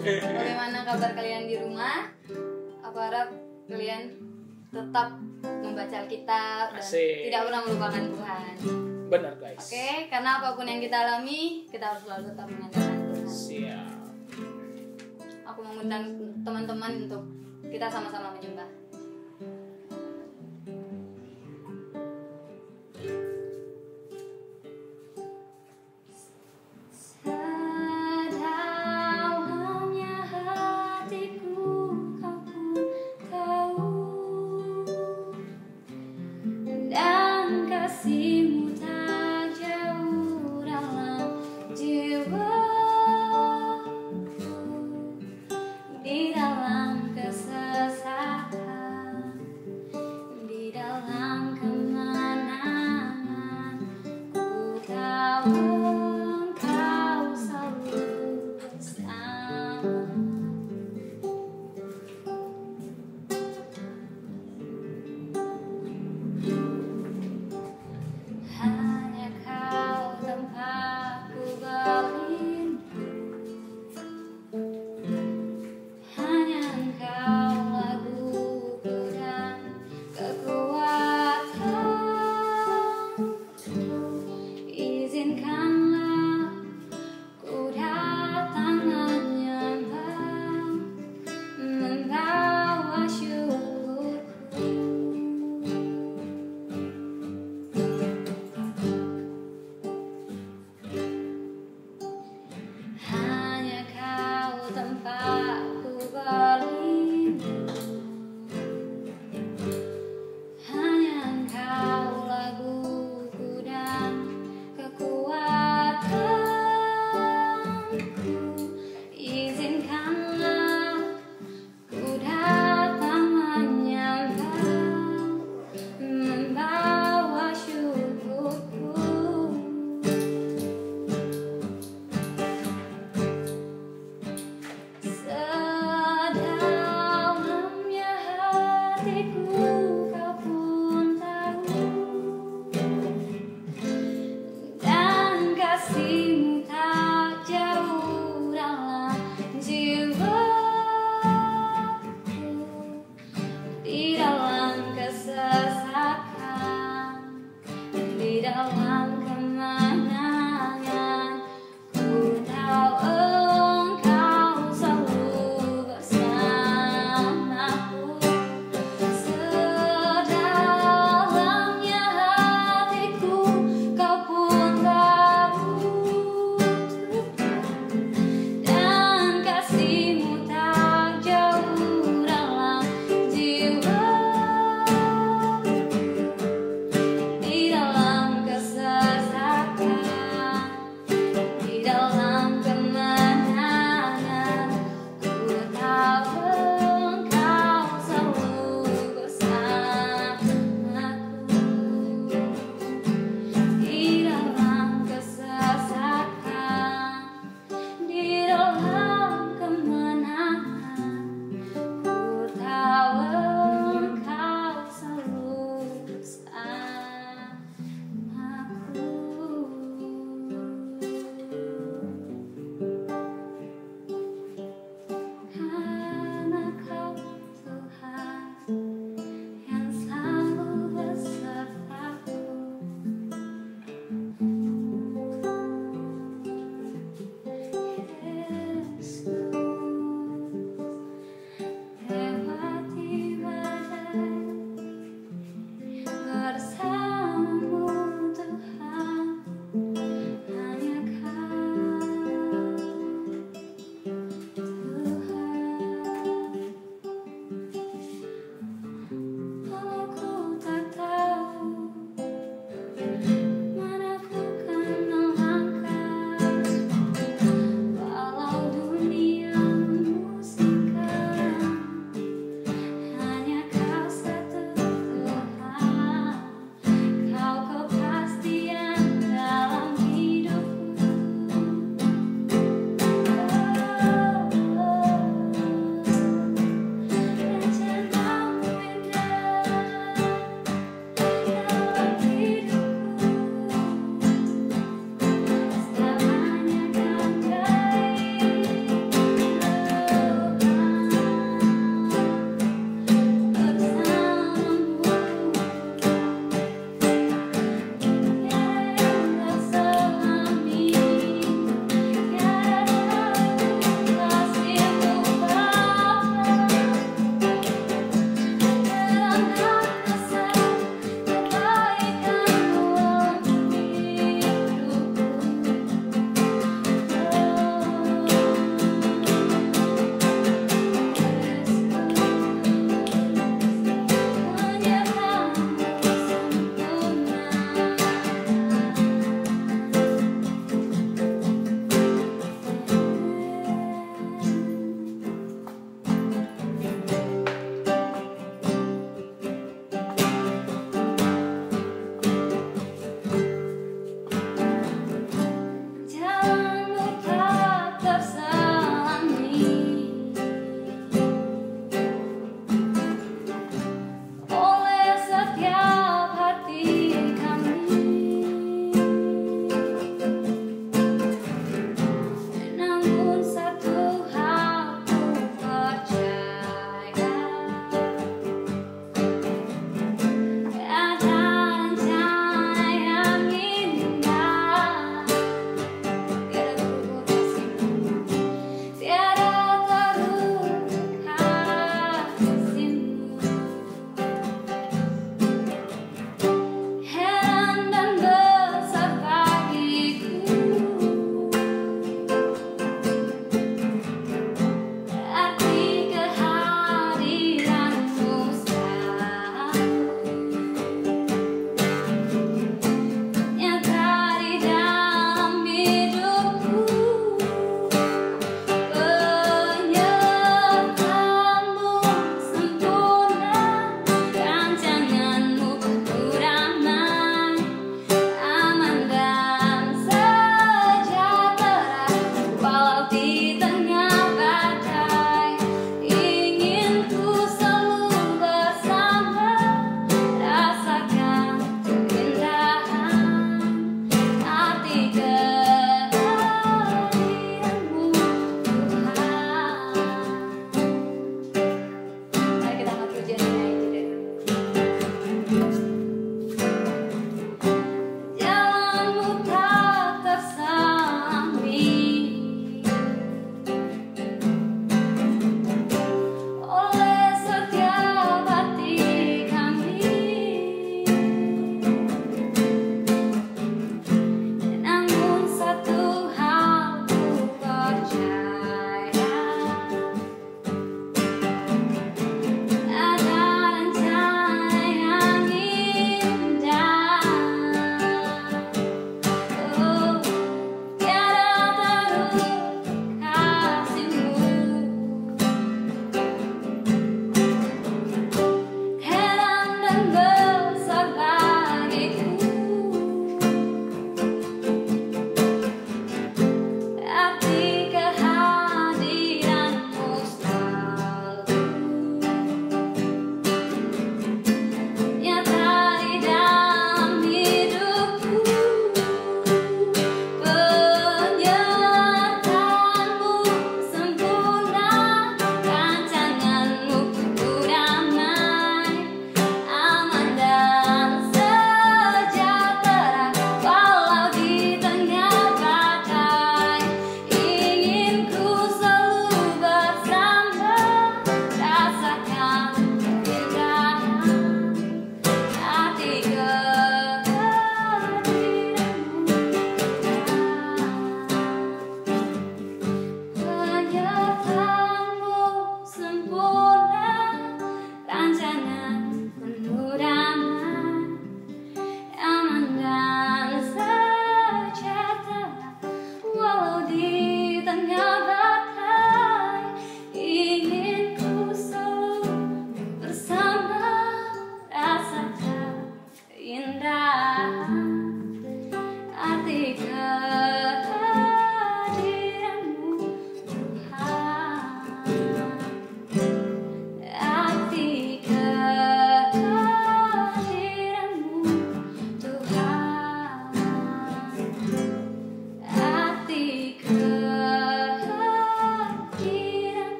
Bagaimana kabar kalian di rumah? Aku harap kalian tetap membaca Alkitab dan tidak pernah melupakan Tuhan. Benar guys. Oke, karena apapun yang kita alami, kita harus selalu tetap mengandalkan Tuhan. Siap. Aku mengundang teman-teman untuk kita sama-sama menyembah.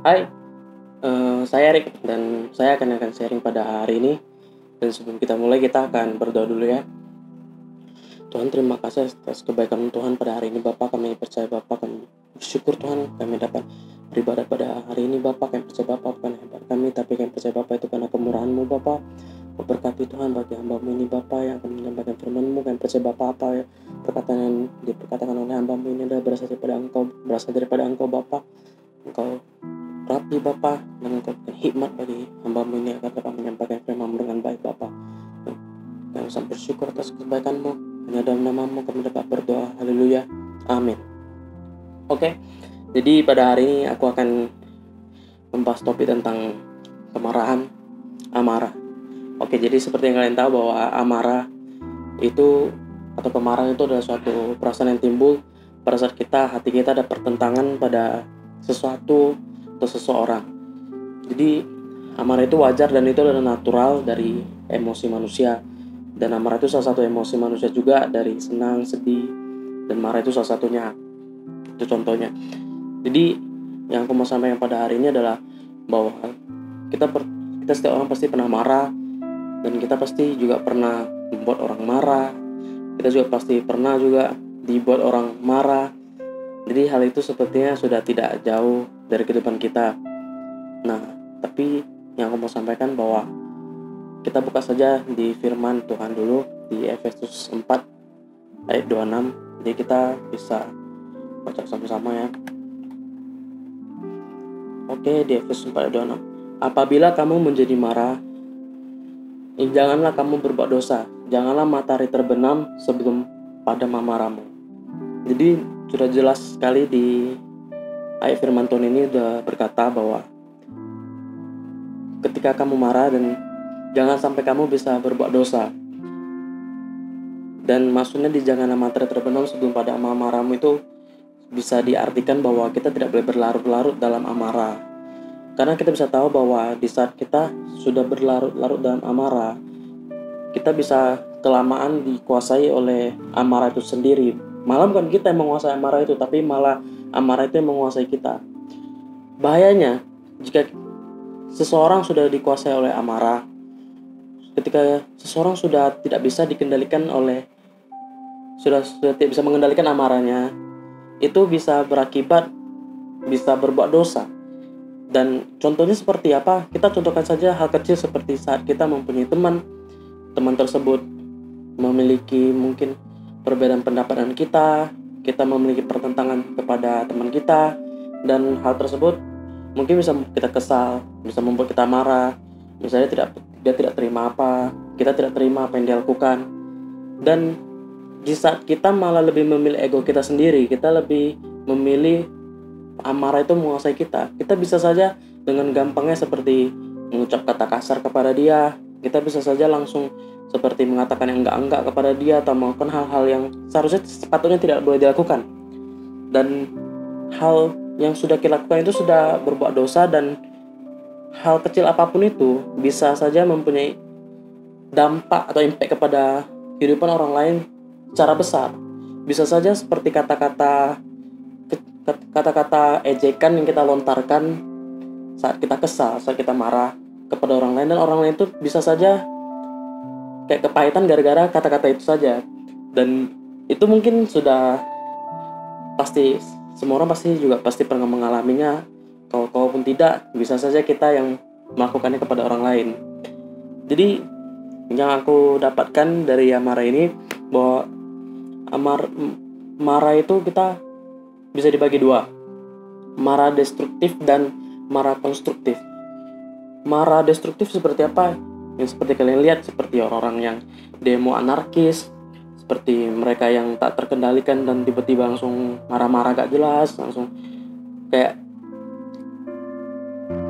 Hai, saya Erik dan saya akan sharing pada hari ini. Dan sebelum kita mulai, kita akan berdoa dulu ya. Tuhan, terima kasih atas kebaikan Tuhan pada hari ini. Bapak, kami percaya Bapak, kami bersyukur Tuhan kami dapat beribadah pada hari ini. Bapak, kami percaya Bapak bukan hebat kami, tapi kami percaya Bapak itu karena kemurahan-Mu Bapak. Memberkati Tuhan bagi hamba-Mu ini Bapak yang akan menyampaikan firman-Mu. Kami percaya Bapak apa ya perkataan yang diperkatakan oleh hamba-Mu ini adalah berasal daripada Engkau Bapak. Engkau rapi Bapak, dan Engkau berikan hikmat bagi hamba-Mu ini agar dapat menyampaikan firman-Mu dengan baik Bapak. Kami sangat bersyukur atas kebaikan-Mu. Hanya dalam nama-Mu kami dapat berdoa. Haleluya. Amin. Oke. Jadi pada hari ini aku akan membahas topik tentang kemarahan, amarah. Oke, jadi seperti yang kalian tahu bahwa amarah itu atau kemarahan itu adalah suatu perasaan yang timbul pada saat hati kita ada pertentangan pada sesuatu atau seseorang. Jadi amarah itu wajar dan itu adalah natural dari emosi manusia. Dan amarah itu salah satu emosi manusia juga, dari senang, sedih, dan marah itu salah satunya. Itu contohnya. Jadi yang aku mau sampaikan pada hari ini adalah bahwa kita setiap orang pasti pernah marah, dan kita pasti juga pernah membuat orang marah. Kita juga pasti pernah juga dibuat orang marah. Jadi hal itu sepertinya sudah tidak jauh dari kehidupan kita. Nah, tapi yang aku mau sampaikan bahwa kita buka saja di firman Tuhan dulu di Efesus 4 ayat 26. Jadi kita bisa baca sama-sama ya. Oke, di Efesus 4 ayat 26. Apabila kamu menjadi marah, janganlah kamu berbuat dosa. Janganlah matahari terbenam sebelum pada amarahmu. Jadi sudah jelas sekali di ayat firman Tuhan ini sudah berkata bahwa ketika kamu marah, dan jangan sampai kamu bisa berbuat dosa. Dan maksudnya di janganlah matahari terbenam sebelum pada amarahmu itu bisa diartikan bahwa kita tidak boleh berlarut-larut dalam amarah. Karena kita bisa tahu bahwa di saat kita sudah berlarut-larut dalam amarah, kita bisa kelamaan dikuasai oleh amarah itu sendiri. Malah bukan kita yang menguasai amarah itu, tapi malah amarah itu yang menguasai kita. Bahayanya jika seseorang sudah dikuasai oleh amarah, ketika seseorang sudah tidak bisa dikendalikan sudah tidak bisa mengendalikan amarahnya, itu bisa berakibat bisa berbuat dosa. Dan contohnya seperti apa? Kita contohkan saja hal kecil seperti saat kita mempunyai teman tersebut memiliki mungkin perbedaan pendapat dengan kita memiliki pertentangan kepada teman kita, dan hal tersebut mungkin bisa kita kesal, bisa membuat kita marah. Misalnya dia tidak terima kita tidak terima apa yang dia lakukan. Dan di saat kita malah lebih memilih ego kita sendiri, kita lebih memilih amarah itu menguasai kita bisa saja dengan gampangnya seperti mengucap kata kasar kepada dia. Kita bisa saja langsung seperti mengatakan yang enggak kepada dia, atau melakukan hal-hal yang seharusnya sepatutnya tidak boleh dilakukan. Dan hal yang sudah kita lakukan itu sudah berbuat dosa, dan hal kecil apapun itu bisa saja mempunyai dampak atau impact kepada kehidupan orang lain secara besar. Bisa saja seperti kata-kata ejekan yang kita lontarkan saat kita kesal, saat kita marah kepada orang lain, dan orang lain itu bisa saja kayak kepahitan gara-gara kata-kata itu saja. Dan itu mungkin sudah pasti semua orang juga pasti pernah mengalaminya. Kalaupun tidak, bisa saja kita yang melakukannya kepada orang lain. Jadi yang aku dapatkan dari amarah ini bahwa marah itu kita bisa dibagi dua, marah destruktif dan marah konstruktif. Marah destruktif seperti apa? Yang seperti kalian lihat, seperti orang-orang yang demo anarkis, seperti mereka yang tak terkendalikan dan tiba-tiba langsung marah-marah gak jelas, langsung kayak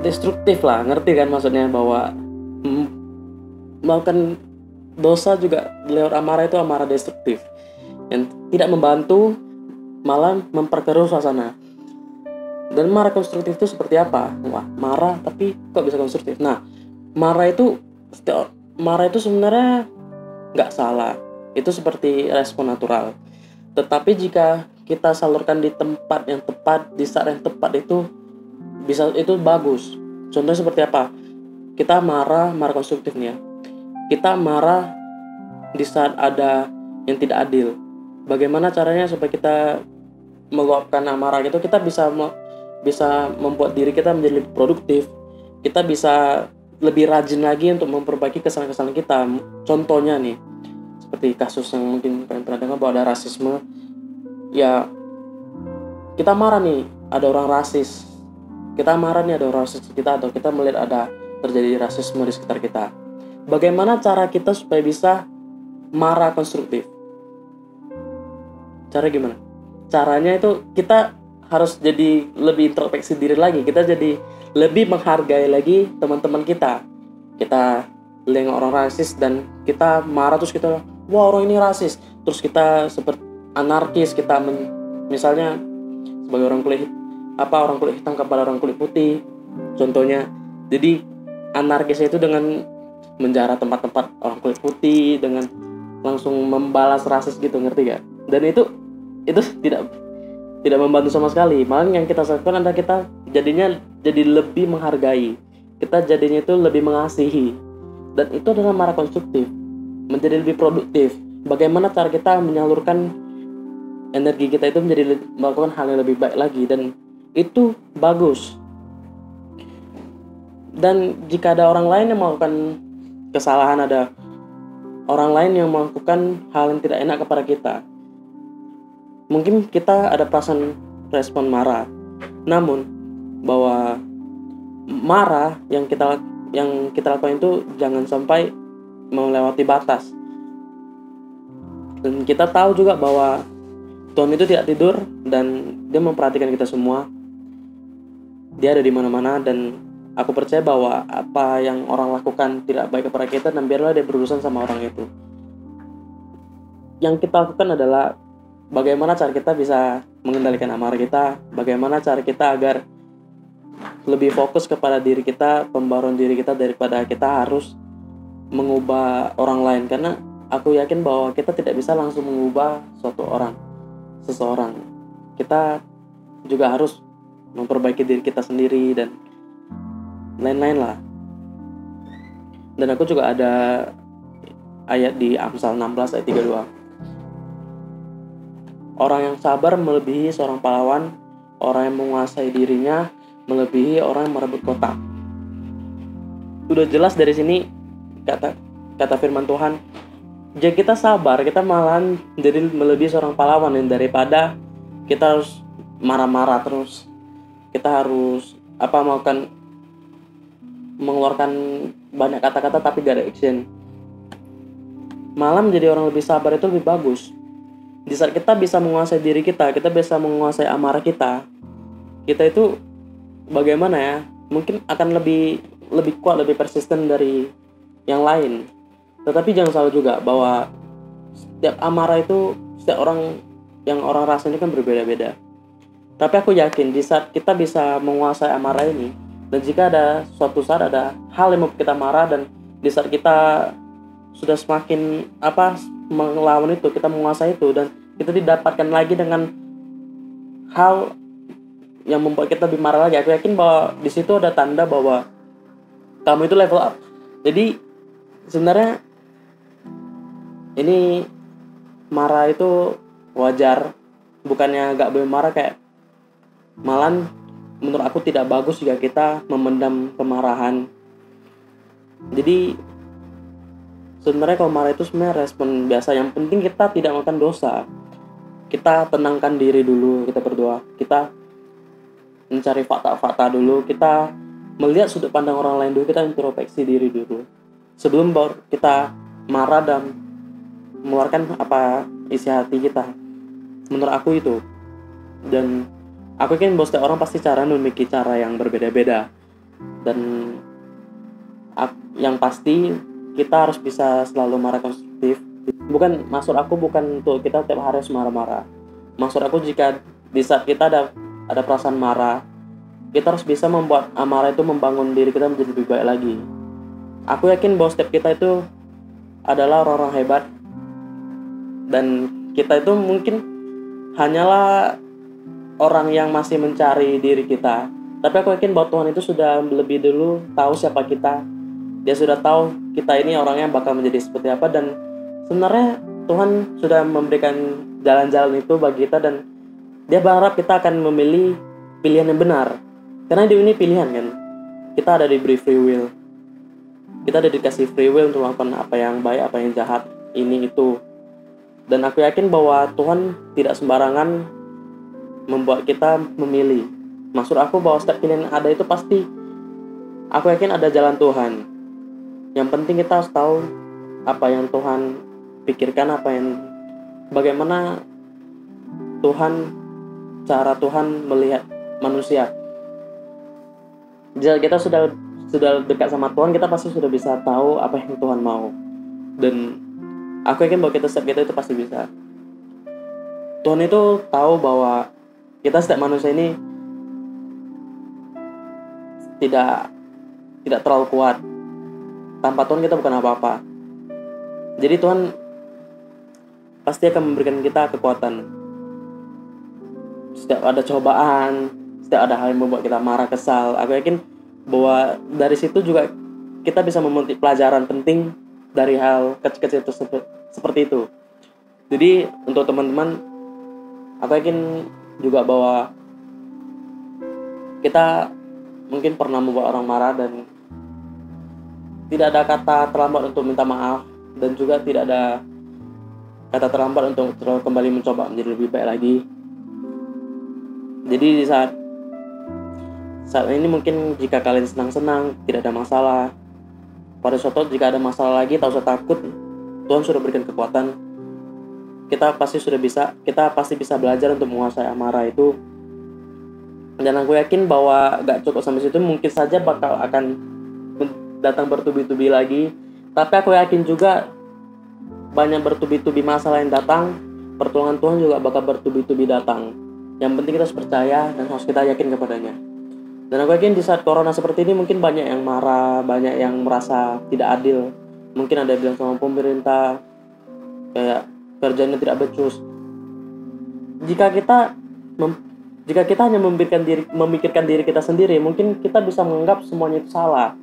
destruktif lah, ngerti kan maksudnya, bahwa melakukan dosa juga lewat amarah itu amarah destruktif yang tidak membantu, malah memperkeruh suasana. Dan marah konstruktif itu seperti apa? Wah, marah tapi kok bisa konstruktif? Nah, marah itu sebenarnya nggak salah. Itu seperti respon natural. Tetapi jika kita salurkan di tempat yang tepat, di saat yang tepat, itu bisa, itu bagus. Contohnya seperti apa? Kita marah konstruktif nih ya. Kita marah di saat ada yang tidak adil. Bagaimana caranya supaya kita meluapkan amarah itu? Kita bisa membuat diri kita menjadi lebih produktif. Kita bisa lebih rajin lagi untuk memperbaiki kesalahan-kesalahan kita. Contohnya nih, seperti kasus yang mungkin kalian pernah dengar bahwa ada rasisme. Ya, kita marah nih, ada orang rasis. Kita marah nih ada orang rasis kita, atau kita melihat ada terjadi rasisme di sekitar kita. Bagaimana cara kita supaya bisa marah konstruktif? Cara gimana? Caranya itu kita harus jadi lebih introspeksi diri lagi. Kita jadi lebih menghargai lagi teman-teman kita. Kita lihat orang rasis dan kita marah, terus kita, wah orang ini rasis. Terus kita seperti anarkis, kita misalnya sebagai orang kulit hitam kepada orang kulit putih, contohnya. Jadi anarkisnya itu dengan menjara tempat-tempat orang kulit putih, dengan langsung membalas rasis gitu, ngerti gak? Dan itu tidak membantu sama sekali. Malah yang kita lakukan adalah kita jadinya jadi lebih menghargai, kita jadinya itu lebih mengasihi, dan itu adalah marah konstruktif, menjadi lebih produktif. Bagaimana cara kita menyalurkan energi kita itu menjadi melakukan hal yang lebih baik lagi, dan itu bagus. Dan jika ada orang lain yang melakukan kesalahan, ada orang lain yang melakukan hal yang tidak enak kepada kita, mungkin kita ada perasaan respon marah. Namun bahwa marah yang kita lakukan itu jangan sampai melewati batas. Dan kita tahu juga bahwa Tuhan itu tidak tidur dan Dia memperhatikan kita semua. Dia ada di mana-mana, dan aku percaya bahwa apa yang orang lakukan tidak baik kepada kita, dan biarlah Dia berurusan sama orang itu. Yang kita lakukan adalah bagaimana cara kita bisa mengendalikan amarah kita, bagaimana cara kita agar lebih fokus kepada diri kita, pembaruan diri kita, daripada kita harus mengubah orang lain. Karena aku yakin bahwa kita tidak bisa langsung mengubah seseorang. Kita juga harus memperbaiki diri kita sendiri dan lain-lain lah. Dan aku juga ada ayat di Amsal 16 ayat 32. Orang yang sabar melebihi seorang pahlawan, orang yang menguasai dirinya melebihi orang yang merebut kota. Udah jelas dari sini kata firman Tuhan. Jika kita sabar, kita malahan jadi melebihi seorang pahlawan, yang daripada kita harus marah-marah terus. Kita harus mengeluarkan banyak kata-kata tapi gak ada action. Malah menjadi orang lebih sabar itu lebih bagus. Di saat kita bisa menguasai diri kita bisa menguasai amarah kita itu bagaimana ya? Mungkin akan lebih kuat, lebih persisten dari yang lain. Tetapi jangan salah juga bahwa setiap amarah itu, setiap orang yang orang rasanya kan berbeda-beda. Tapi aku yakin di saat kita bisa menguasai amarah ini, dan jika ada suatu saat ada hal yang membuat kita marah, dan di saat kita sudah semakin melawan itu, kita menguasai itu, dan kita didapatkan lagi dengan hal yang membuat kita lebih marah lagi, aku yakin bahwa di situ ada tanda bahwa kamu itu level up. Jadi sebenarnya ini marah itu wajar, bukannya gak boleh marah, kayak malah menurut aku tidak bagus jika kita memendam kemarahan. Jadi sebenarnya kalau marah itu sebenarnya respon biasa. Yang penting kita tidak melakukan dosa. Kita tenangkan diri dulu, kita berdoa, kita mencari fakta-fakta dulu, kita melihat sudut pandang orang lain dulu, kita introspeksi diri dulu sebelum baru kita marah dan mengeluarkan apa isi hati kita. Menurut aku itu. Dan aku yakin bahwa setiap orang pasti memiliki cara yang berbeda-beda. Dan yang pasti kita harus bisa selalu marah konstruktif. Maksud aku bukan untuk kita tiap hari harus marah-marah. Maksud aku jika di saat kita ada perasaan marah, kita harus bisa membuat amarah itu membangun diri kita menjadi lebih baik lagi. Aku yakin bahwa setiap kita itu adalah orang-orang hebat, dan kita itu mungkin hanyalah orang yang masih mencari diri kita, Tapi aku yakin bahwa Tuhan itu sudah lebih dulu tahu siapa kita. Dia sudah tahu kita ini orangnya bakal menjadi seperti apa, dan sebenarnya Tuhan sudah memberikan jalan-jalan itu bagi kita, dan Dia berharap kita akan memilih pilihan yang benar. Karena di ini pilihan kan. Kita ada diberi free will. Kita ada dikasih free will untuk melakukan apa yang baik, apa yang jahat, ini itu. Dan aku yakin bahwa Tuhan tidak sembarangan membuat kita memilih. Maksud aku bahwa setiap pilihan yang ada itu pasti, aku yakin ada jalan Tuhan. Yang penting kita harus tahu apa yang Tuhan pikirkan, bagaimana cara Tuhan melihat manusia. Jika kita sudah dekat sama Tuhan, kita pasti sudah bisa tahu apa yang Tuhan mau. Dan aku yakin bahwa setiap kita itu pasti bisa. Tuhan itu tahu bahwa kita setiap manusia ini tidak terlalu kuat. Tanpa Tuhan kita bukan apa-apa. Jadi Tuhan pasti akan memberikan kita kekuatan. Setiap ada cobaan, setiap ada hal yang membuat kita marah, kesal, aku yakin bahwa dari situ juga kita bisa memetik pelajaran penting dari hal kecil-kecil seperti itu. Jadi untuk teman-teman, aku yakin juga bahwa kita mungkin pernah membuat orang marah, dan tidak ada kata terlambat untuk minta maaf, dan juga tidak ada kata terlambat untuk kembali mencoba menjadi lebih baik lagi. Jadi di saat ini mungkin jika kalian senang-senang, tidak ada masalah. Pada suatu jika ada masalah lagi, tak usah takut. Tuhan sudah berikan kekuatan. Kita pasti bisa belajar untuk menguasai amarah itu. Dan aku yakin bahwa gak cukup sampai situ, mungkin saja bakal akan datang bertubi-tubi lagi. Tapi aku yakin juga banyak bertubi-tubi masalah yang datang, pertolongan Tuhan juga bakal bertubi-tubi datang. Yang penting kita harus percaya dan harus kita yakin kepadanya. Dan aku yakin di saat corona seperti ini mungkin banyak yang marah, banyak yang merasa tidak adil. Mungkin ada yang bilang sama pemerintah kayak kerjanya tidak becus. Jika kita hanya memikirkan diri kita sendiri, mungkin kita bisa menganggap semuanya itu salah.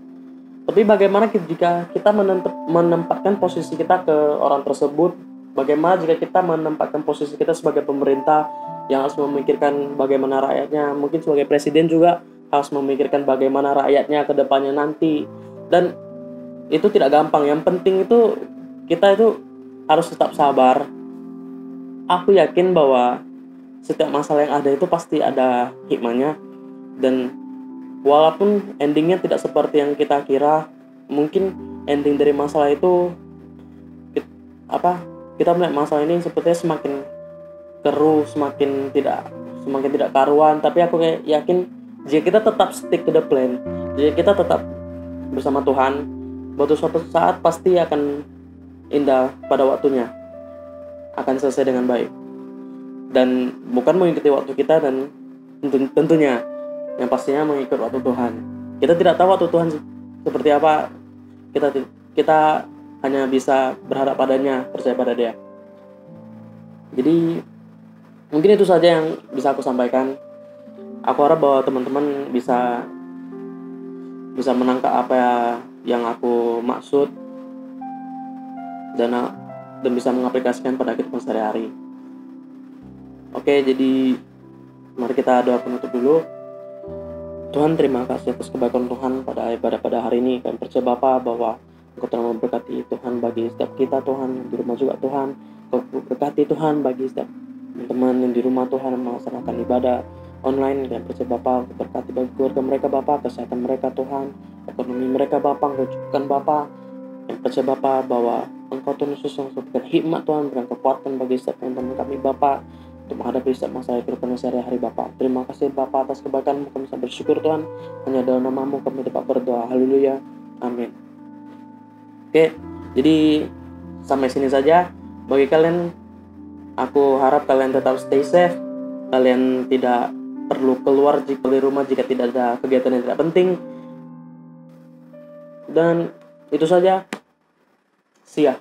Tapi bagaimana jika kita menempatkan posisi kita ke orang tersebut? Bagaimana jika kita menempatkan posisi kita sebagai pemerintah yang harus memikirkan bagaimana rakyatnya? Mungkin sebagai presiden juga harus memikirkan bagaimana rakyatnya ke depannya nanti. Dan itu tidak gampang. Yang penting itu kita itu harus tetap sabar. Aku yakin bahwa setiap masalah yang ada itu pasti ada hikmahnya. Dan walaupun endingnya tidak seperti yang kita kira, mungkin ending dari masalah itu kita melihat masalah ini sepertinya semakin keruh, semakin tidak karuan. Tapi aku yakin jika kita tetap stick to the plan, jika kita tetap bersama Tuhan, suatu saat pasti akan indah pada waktunya, akan selesai dengan baik. Dan bukan mengikuti waktu kita, dan tentunya yang pastinya mengikut waktu Tuhan. Kita tidak tahu waktu Tuhan seperti apa. Kita hanya bisa berharap padanya, percaya pada Dia. Jadi mungkin itu saja yang bisa aku sampaikan. Aku harap bahwa teman-teman bisa menangkap apa yang aku maksud dan bisa mengaplikasikan pada kehidupan sehari-hari. Oke, jadi mari kita doa penutup dulu. Tuhan, terima kasih atas kebaikan Tuhan pada ibadah pada hari ini. Kami percaya Bapa bahwa Engkau telah memberkati Tuhan bagi setiap kita, Tuhan, di rumah juga Tuhan. Engkau berkati Tuhan bagi setiap teman-teman yang di rumah Tuhan yang melaksanakan ibadah online. Kami percaya Bapa, berkati bagi keluarga mereka Bapa, kesehatan mereka Tuhan, ekonomi mereka Bapa, Engkau cukupkan Bapa. Kami percaya Bapa bahwa Engkau Tuhan Yesus yang memberikan hikmat Tuhan, berikan kekuatan bagi setiap teman-teman kami Bapa untuk menghadapi setiap masalah kehidupan sehari-hari Bapa. Terima kasih Bapa atas kebaikan-Mu, kami sangat bersyukur Tuhan. Hanya dalam nama-Mu kami dapat berdoa. Haleluya. Amin. Oke, jadi sampai sini saja. Bagi kalian, aku harap kalian tetap stay safe. Kalian tidak perlu keluar dari rumah jika tidak ada kegiatan yang tidak penting. Dan itu saja. See ya.